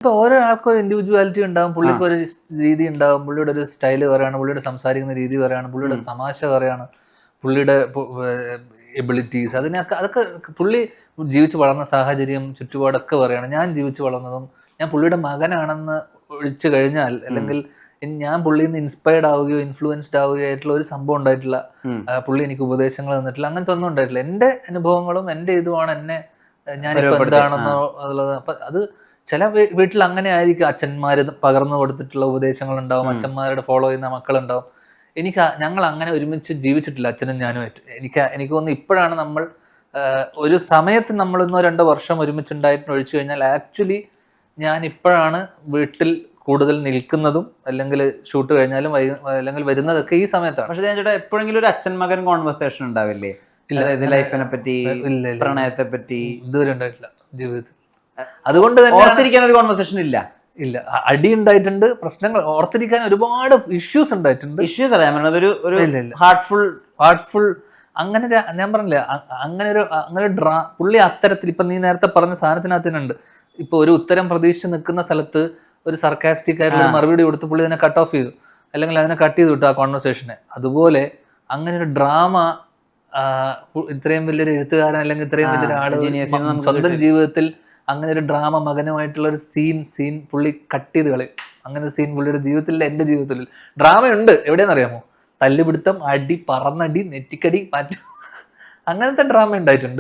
ഇപ്പൊ ഓരോ ആൾക്കും ഒരു ഇൻഡിവിജ്വാലിറ്റി ഉണ്ടാവും, പുള്ളിക്ക് ഒരു രീതി ഉണ്ടാവും, പുള്ളിയുടെ ഒരു സ്റ്റൈല് പറയാണ്, പുള്ളിയുടെ സംസാരിക്കുന്ന രീതി പറയാണ്, പുള്ളിയുടെ തമാശ പറയാണ്, പുള്ളിയുടെ എബിലിറ്റീസ്, അതൊക്കെ പുള്ളി ജീവിച്ച് വളർന്ന സാഹചര്യം, ചുറ്റുപാടൊക്കെ പറയാണ്. ഞാൻ ജീവിച്ച് വളർന്നതും ഞാൻ പുള്ളിയുടെ മകനാണെന്ന് ഒഴിച്ചു കഴിഞ്ഞാൽ, അല്ലെങ്കിൽ ഞാൻ പുള്ളിയിൽ നിന്ന് ഇൻസ്പയർഡ് ആവുകയോ ഇൻഫ്ലുവൻസ്ഡ് ആവുകയോ ആയിട്ടുള്ള ഒരു സംഭവം ഉണ്ടായിട്ടില്ല. പുള്ളി എനിക്ക് ഉപദേശങ്ങൾ തന്നിട്ടില്ല, അങ്ങനത്തെ ഒന്നും ഉണ്ടായിട്ടില്ല. എൻ്റെ അനുഭവങ്ങളും എൻ്റെ ഇതുമാണ് എന്നെ ഞാനിപ്പോൾ എന്താണെന്നോ ഉള്ളത്. അപ്പം അത് ചില വീട്ടിൽ അങ്ങനെ ആയിരിക്കും. അച്ഛന്മാര് പകർന്നു കൊടുത്തിട്ടുള്ള ഉപദേശങ്ങൾ ഉണ്ടാവും, അച്ഛന്മാരുടെ ഫോളോ ചെയ്യുന്ന മക്കളുണ്ടാവും. ഞങ്ങൾ അങ്ങനെ ഒരുമിച്ച് ജീവിച്ചിട്ടില്ല, അച്ഛനും ഞാനുമായിട്ട്. എനിക്ക് തോന്നുന്നു ഇപ്പോഴാണ് നമ്മൾ ഒരു സമയത്ത് നമ്മളൊന്നോ 2 വർഷം ഒരുമിച്ചുണ്ടായിട്ട് ഒഴിച്ചു കഴിഞ്ഞാൽ ആക്ച്വലി ഞാൻ ഇപ്പോഴാണ് വീട്ടിൽ കൂടുതൽ നിൽക്കുന്നതും, അല്ലെങ്കിൽ ഷൂട്ട് കഴിഞ്ഞാലും അല്ലെങ്കിൽ വരുന്നതൊക്കെ ഈ സമയത്താണ്. പക്ഷെ ഞാൻ ചേട്ടാ എപ്പോഴെങ്കിലും ഒരു അച്ഛൻ മകൻ കോൺവെർസേഷൻ ഉണ്ടാവില്ലേ? ലൈഫിനെ പറ്റി, പ്രണയത്തെ പറ്റി ഇതുവരെ ഉണ്ടായിട്ടില്ല ജീവിതത്തിൽ. അതുകൊണ്ട് തന്നെ ഓർത്തിരിക്കാൻ ഒരു കോൺവെർസേഷൻ ഇല്ല. അടി ഉണ്ടായിട്ടുണ്ട്, പ്രശ്നങ്ങൾ ഓർത്തിരിക്കാൻ ഒരുപാട് ഇഷ്യൂസ് ഉണ്ടായിട്ടുണ്ട്. ഇഷ്യൂസ് അല്ല ഞാൻ പറഞ്ഞത്, ഒരു ഹാർട്ട്ഫുൾ അങ്ങനെ ഞാൻ പറഞ്ഞില്ലേ, അങ്ങനെ പുള്ളി അത്തരത്തിൽ ഇപ്പൊ നീ നേരത്തെ പറഞ്ഞ സാധനത്തിനകത്തുണ്ട്. ഇപ്പൊ ഒരു ഉത്തരം പ്രതീക്ഷിച്ച് നിൽക്കുന്ന സ്ഥലത്ത് ഒരു സർക്കാസ്റ്റിക് ആയിട്ടുള്ള മറുപടി കൊടുത്ത് പുള്ളി അതിനെ കട്ട് ഓഫ് ചെയ്തു, അല്ലെങ്കിൽ അതിനെ കട്ട് ചെയ്ത് വിട്ടു ആ കോൺവെർസേഷനെ. അതുപോലെ അങ്ങനെ ഒരു ഡ്രാമ ഇത്രയും വലിയൊരു എഴുത്തുകാരൻ അല്ലെങ്കിൽ ഇത്രയും വലിയൊരു ആള് സ്വന്തം ജീവിതത്തിൽ അങ്ങനെ ഒരു ഡ്രാമ മകനുമായിട്ടുള്ള ഒരു സീൻ പുള്ളി കട്ട് ചെയ്ത് കളയും. അങ്ങനെ ഒരു സീൻ പുള്ളിയുടെ ജീവിതത്തിൽ, എൻ്റെ ജീവിതത്തിൽ ഡ്രാമയുണ്ട്. എവിടെയെന്നറിയാമോ? തല്ലുപിടുത്തം, അടി, പറന്നടി, നെറ്റിക്കടി, അങ്ങനത്തെ ഡ്രാമ ഉണ്ടായിട്ടുണ്ട്.